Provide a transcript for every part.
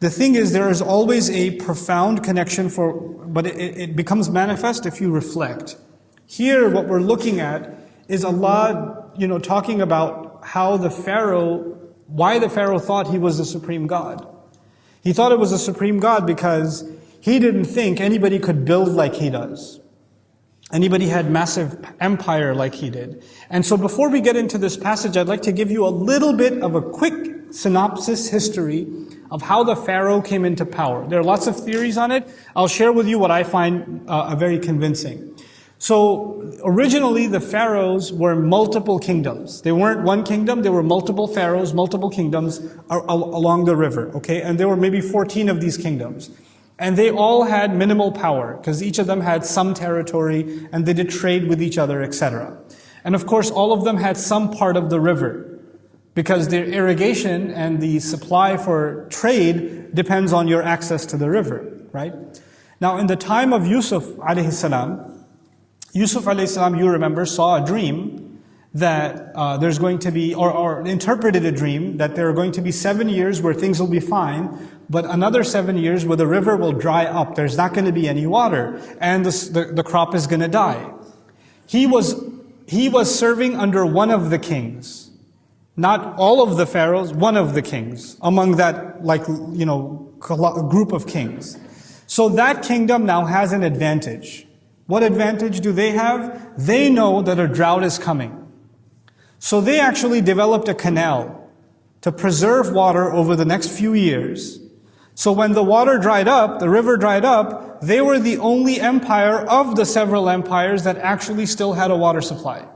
The thing is, there is always a profound connection but it becomes manifest if you reflect. Here, what we're looking at is Allah, talking about how why the Pharaoh thought he was the supreme God. He thought it was the supreme God because he didn't think anybody could build like he does. Anybody had massive empire like he did. And so before we get into this passage, I'd like to give you a little bit of a quick synopsis history of how the Pharaoh came into power. There are lots of theories on it. I'll share with you what I find very convincing. So originally the pharaohs were multiple kingdoms. They weren't one kingdom, they were multiple pharaohs, multiple kingdoms along the river, okay? And there were maybe 14 of these kingdoms. And they all had minimal power, because each of them had some territory, and they did trade with each other, etc. And of course, all of them had some part of the river, because their irrigation and the supply for trade depends on your access to the river, right? Now, in the time of Yusuf alayhi salam, you remember, saw a dream that there's going to be, or interpreted a dream that there are going to be 7 years where things will be fine, but another 7 years where the river will dry up. There's not going to be any water, and the crop is going to die. He was serving under one of the kings, not all of the pharaohs, one of the kings among that group of kings. So that kingdom now has an advantage. What advantage do they have? They know that a drought is coming. So they actually developed a canal to preserve water over the next few years. So when the water dried up, the river dried up, they were the only empire of the several empires that actually still had a water supply.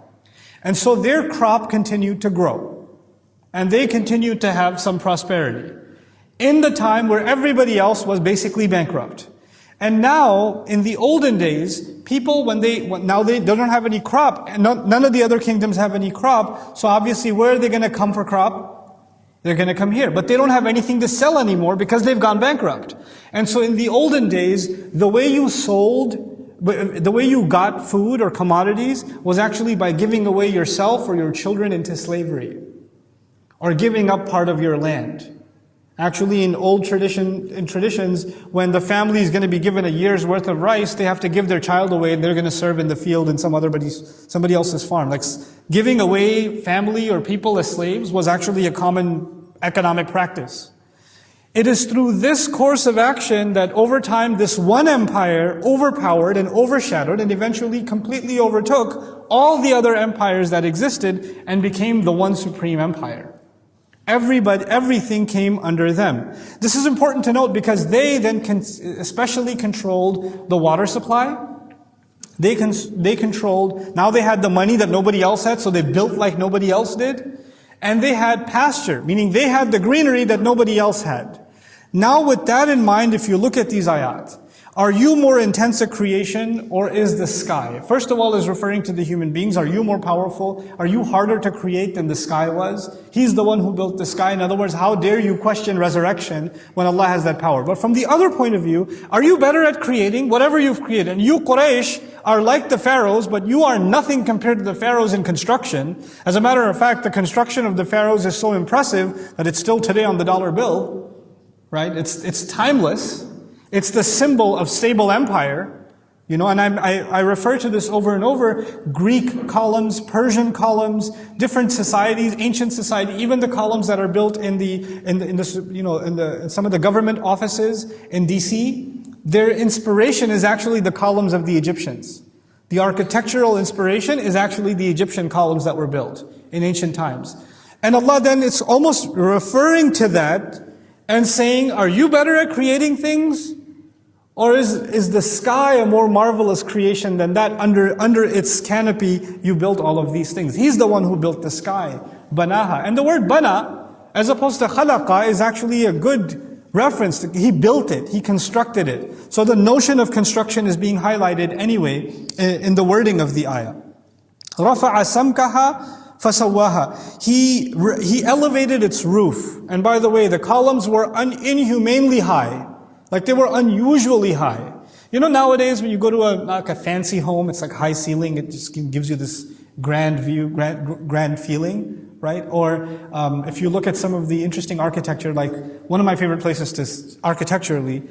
And so their crop continued to grow. And they continued to have some prosperity. In the time where everybody else was basically bankrupt. And now, in the olden days, people, now they don't have any crop, and none of the other kingdoms have any crop, so obviously where are they going to come for crop? They're going to come here. But they don't have anything to sell anymore because they've gone bankrupt. And so in the olden days, the way you got food or commodities was actually by giving away yourself or your children into slavery. Or giving up part of your land. Actually, in old traditions, when the family is going to be given a year's worth of rice, they have to give their child away and they're going to serve in the field in somebody else's farm. Like giving away family or people as slaves was actually a common economic practice. It is through this course of action that over time this one empire overpowered and overshadowed and eventually completely overtook all the other empires that existed and became the one supreme empire. Everything came under them. This is important to note because they then especially controlled the water supply. They controlled, now they had the money that nobody else had, so they built like nobody else did. And they had pasture, meaning they had the greenery that nobody else had. Now with that in mind, if you look at these ayat, are you more intense at creation or is the sky? First of all, is referring to the human beings. Are you more powerful? Are you harder to create than the sky was? He's the one who built the sky. In other words, how dare you question resurrection when Allah has that power? But from the other point of view, are you better at creating whatever you've created? And you Quraysh are like the pharaohs, but you are nothing compared to the pharaohs in construction. As a matter of fact, the construction of the pharaohs is so impressive that it's still today on the dollar bill, right? It's timeless. It's the symbol of stable empire, and I refer to this over and over. Greek columns, Persian columns, different societies, ancient society, even the columns that are built in some of the government offices in DC, their inspiration is actually the columns of the Egyptians. The architectural inspiration is actually the Egyptian columns that were built in ancient times. And Allah then is almost referring to that and saying, are you better at creating things? Or is the sky a more marvelous creation than that? Under its canopy, you built all of these things. He's the one who built the sky. Banaha. And the word bana, as opposed to khalaqa, is actually a good reference. He built it. He constructed it. So the notion of construction is being highlighted anyway in the wording of the ayah. رَفَعَ سَمْكَهَا فَسَوَّاهَا. He elevated its roof. And by the way, the columns were inhumanely high. Like they were unusually high. Nowadays when you go to a fancy home, it's like high ceiling, it just gives you this grand view, grand feeling. right? Or if you look at some of the interesting architecture, like one of my favorite places to architecturally,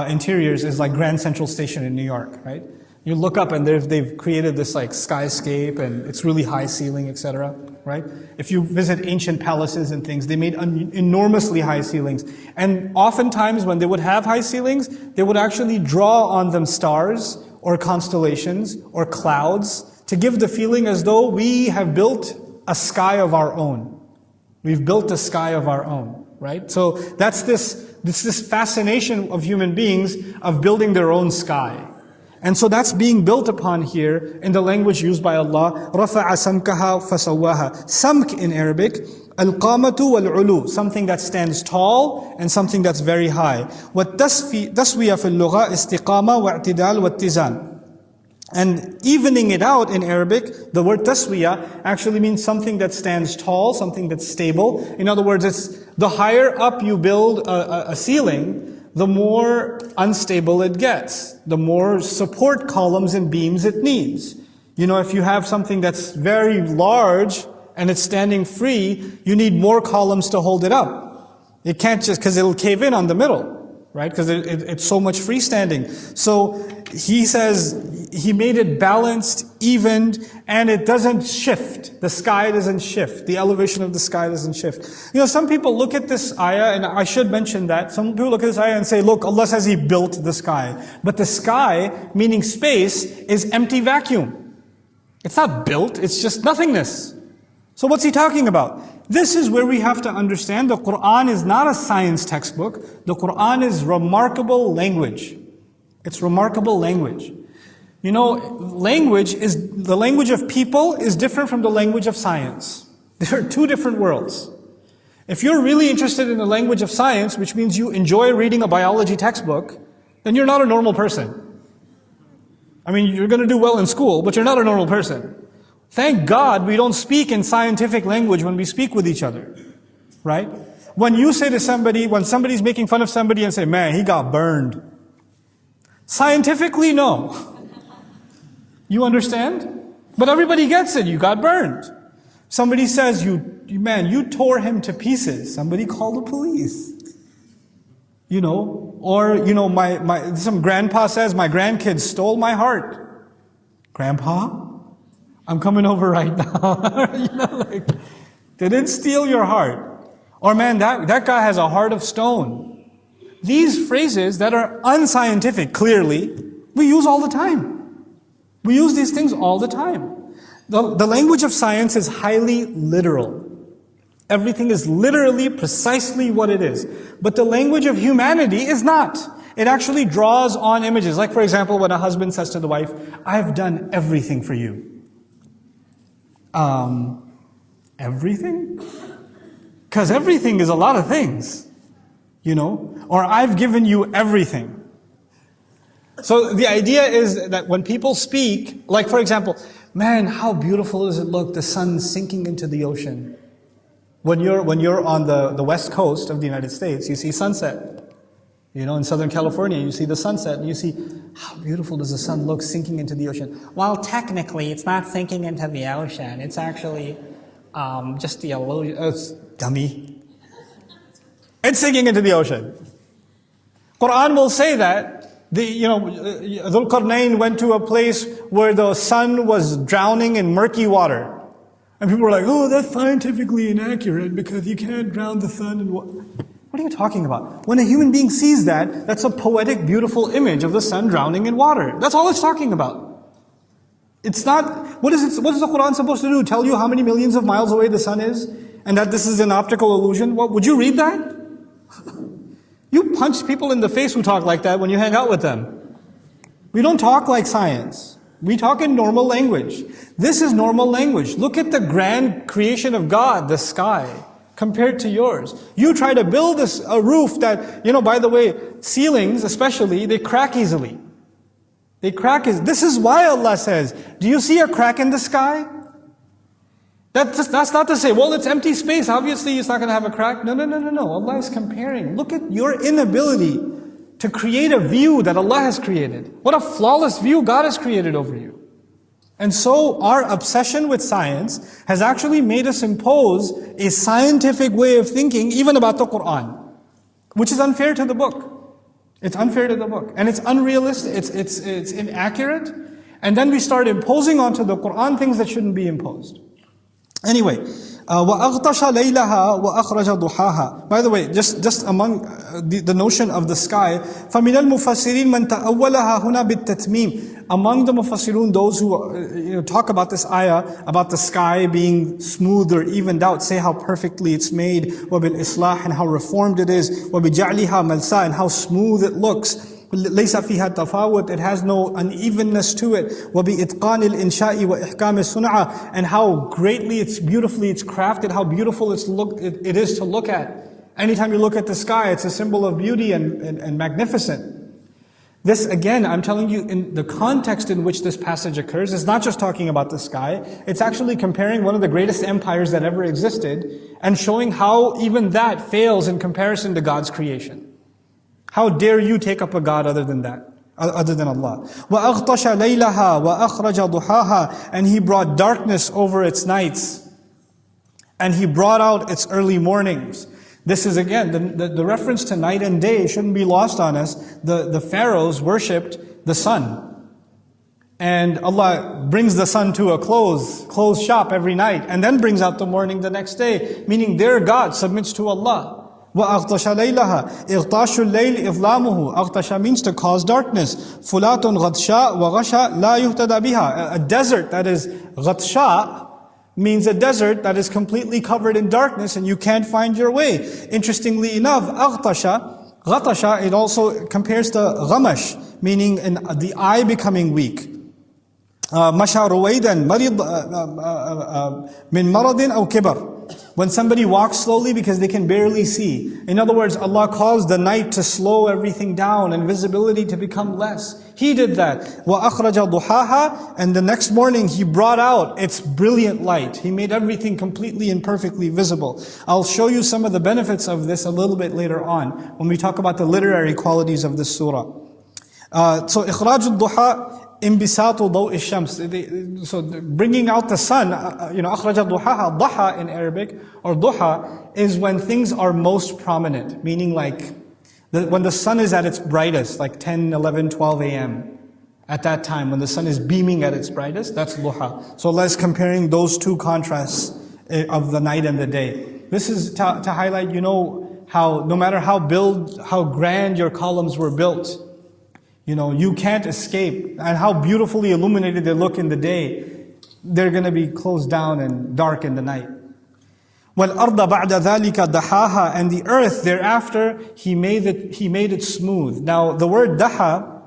interiors is like Grand Central Station in New York, right? You look up and they've created this like skyscape and it's really high ceiling, etc., right? If you visit ancient palaces and things, they made enormously high ceilings. And oftentimes when they would have high ceilings, they would actually draw on them stars or constellations or clouds to give the feeling as though we have built a sky of our own. We've built a sky of our own, right? So that's this fascination of human beings of building their own sky. And so that's being built upon here in the language used by Allah. رَفَعَ سَمْكَهَا فَسَوَّاهَا. Samk in Arabic, al-qamatu wal-ulu, something that stands tall and something that's very high. وَالتَّسْوِيَةَ فِي اللُّغَةِ اسْتِقَامَة وَاعْتِدَالْ وَاتِّزَانْ. And evening it out in Arabic, the word taswiya actually means something that stands tall, something that's stable. In other words, it's the higher up you build a ceiling, the more unstable it gets, the more support columns and beams it needs. You know, if you have something that's very large and it's standing free, you need more columns to hold it up. It can't just, because it'll cave in on the middle, right? Because it's so much freestanding. So he says he made it balanced, evened, and it doesn't shift. The sky doesn't shift. The elevation of the sky doesn't shift. You know, some people look at this ayah, and I should mention that. Some people look at this ayah and say, look, Allah says He built the sky. But the sky, meaning space, is empty vacuum. It's not built, it's just nothingness. So what's He talking about? This is where we have to understand the Qur'an is not a science textbook. The Qur'an is remarkable language. It's remarkable language. You know, the language of people is different from the language of science. There are two different worlds. If you're really interested in the language of science, which means you enjoy reading a biology textbook, then you're not a normal person. I mean, you're going to do well in school, but you're not a normal person. Thank God we don't speak in scientific language when we speak with each other, right? When you say to somebody, when somebody's making fun of somebody and say, man, he got burned. Scientifically, no. You understand? But everybody gets it, you got burned. Somebody says, you tore him to pieces. Somebody call the police. You know, or, you know, some grandpa says, my grandkids stole my heart. Grandpa? I'm coming over right now. You know, like, they didn't steal your heart. Or man, that guy has a heart of stone. These phrases that are unscientific, clearly, we use all the time. We use these things all the time. The language of science is highly literal. Everything is literally precisely what it is. But the language of humanity is not. It actually draws on images. Like for example, when a husband says to the wife, I've done everything for you. Everything? Because everything is a lot of things. You know? Or I've given you everything. So the idea is that when people speak, like for example, man, how beautiful does it look, the sun sinking into the ocean. When you're on the west coast of the United States, you see sunset. You know, in Southern California, you see the sunset, and you see, how beautiful does the sun look sinking into the ocean. Well, technically, it's not sinking into the ocean. It's actually just the illusion. Dummy. It's sinking into the ocean. Qur'an will say that. Dhul Qarnayn went to a place where the sun was drowning in murky water. And people were like, oh, that's scientifically inaccurate because you can't drown the sun in water. What are you talking about? When a human being sees that, that's a poetic, beautiful image of the sun drowning in water. That's all it's talking about. It's not, what is the Qur'an supposed to do? Tell you how many millions of miles away the sun is? And that this is an optical illusion? What, would you read that? You punch people in the face who talk like that when you hang out with them. We don't talk like science. We talk in normal language. This is normal language. Look at the grand creation of God, the sky, compared to yours. You try to build a roof that, by the way, ceilings especially, they crack easily. They crack easily. This is why Allah says, do you see a crack in the sky? That's not to say, well, it's empty space. Obviously, it's not going to have a crack. No. Allah is comparing. Look at your inability to create a view that Allah has created. What a flawless view God has created over you. And so our obsession with science has actually made us impose a scientific way of thinking even about the Qur'an, which is unfair to the book. It's unfair to the book. And it's unrealistic, it's inaccurate. And then we start imposing onto the Qur'an things that shouldn't be imposed. Anyway, وَأَغْطَشَ لَيْلَهَا وَأَخْرَجَ ضُحَاهَا. By the way, just among the notion of the sky, فَمِنَ الْمُفَسِّرِينَ مَنْ تَأَوَّلَهَا هُنَا بِالتَّتْمِيمِ. Among the mufassirun, those who talk about this ayah, about the sky being smooth or evened out, say how perfectly it's made, وَبِالْإِصْلَاحِ, and how reformed it is, وَبِجَعْلِهَا مَلْسَاء, and how smooth it looks. ليس فيها تفاوت, it has no unevenness to it. وبإتقان الإنشاء وإحكام الصنعة, and how greatly beautifully it's crafted, how beautiful it is to look at. Anytime you look at the sky, it's a symbol of beauty and magnificent. This again, I'm telling you, in the context in which this passage occurs, is not just talking about the sky, it's actually comparing one of the greatest empires that ever existed and showing how even that fails in comparison to God's creation. How dare you take up a God other than that, other than Allah. وَأَغْطَشَ لَيْلَهَا وَأَخْرَجَ ضُحَاهَا, and He brought darkness over its nights, and He brought out its early mornings. This is again, the reference to night and day shouldn't be lost on us. The pharaohs worshipped the sun. And Allah brings the sun to a closed shop every night, and then brings out the morning the next day, meaning their God submits to Allah. وَأَغْطَشَ لَيْلَهَا إِغْطَاشُ اللَّيْلِ إِظْلَامُهُ. أغطش means to cause darkness. فُلَاتٌ غَطْشَاء وَغَشَى لَا يُهْتَدَى بِهَا. A desert that is غَطْشَاء means a desert that is completely covered in darkness and you can't find your way. Interestingly enough, غَطَشَ, it also compares to غَمَش, meaning the eye becoming weak. مَشَى رُوَيْدًا مِنْ مَرَضٍ أَوْ كِبَرٍ. When somebody walks slowly because they can barely see. In other words, Allah caused the night to slow everything down and visibility to become less. He did that. وَأَخْرَجَ ضُحَاهَا, and the next morning He brought out its brilliant light. He made everything completely and perfectly visible. I'll show you some of the benefits of this a little bit later on when we talk about the literary qualities of this surah. So إِخْرَاجُ الضُّحَى Imbisatu daw shams. So bringing out the sun, akhraja duhaha, duha in Arabic, or duha, is when things are most prominent, meaning like when the sun is at its brightest, like 10, 11, 12 a.m. At that time, when the sun is beaming at its brightest, that's duha. So Allah is comparing those two contrasts of the night and the day. This is to highlight, how no matter how grand your columns were built, you can't escape. And how beautifully illuminated they look in the day, they're going to be closed down and dark in the night. وَالْأَرْضَ بَعْدَ ذَلِكَ دَحَاهَا. And the earth thereafter, He made it smooth. Now the word daha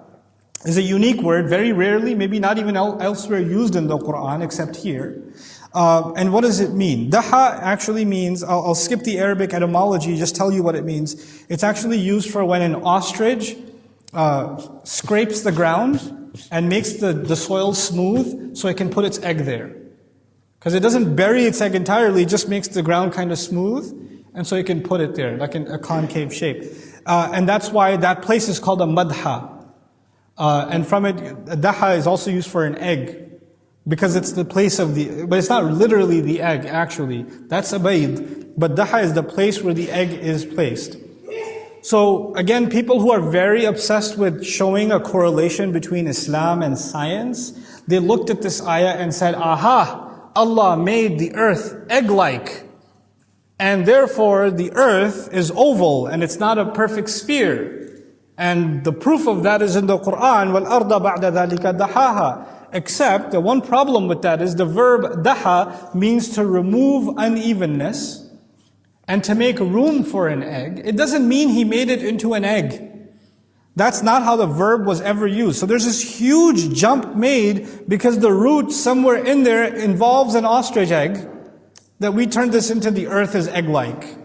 is a unique word, very rarely, maybe not even elsewhere used in the Qur'an except here. And what does it mean? Daha actually means, I'll skip the Arabic etymology, just tell you what it means. It's actually used for when an ostrich scrapes the ground and makes the soil smooth so it can put its egg there. Because it doesn't bury its egg entirely, it just makes the ground kind of smooth, and so it can put it there, like in a concave shape. And that's why that place is called a madha. And from it, daha is also used for an egg, because it's the place of but it's not literally the egg actually. That's a bayd. But daha is the place where the egg is placed. So again, people who are very obsessed with showing a correlation between Islam and science, they looked at this ayah and said, aha, Allah made the earth egg-like, and therefore the earth is oval and it's not a perfect sphere. And the proof of that is in the Qur'an, وَالْأَرْضَ بَعْدَ ذَلِكَ دَحَاهَا. Except the one problem with that is the verb daha means to remove unevenness and to make room for an egg. It doesn't mean He made it into an egg. That's not how the verb was ever used. So there's this huge jump made because the root somewhere in there involves an ostrich egg, that we turn this into the earth is egg-like.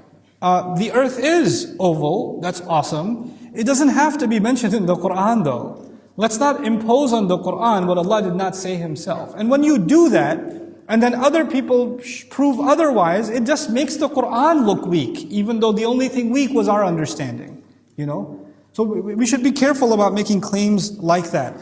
The earth is oval, that's awesome. It doesn't have to be mentioned in the Qur'an though. Let's not impose on the Qur'an what Allah did not say Himself. And when you do that, and then other people prove otherwise, it just makes the Qur'an look weak, even though the only thing weak was our understanding, So we should be careful about making claims like that.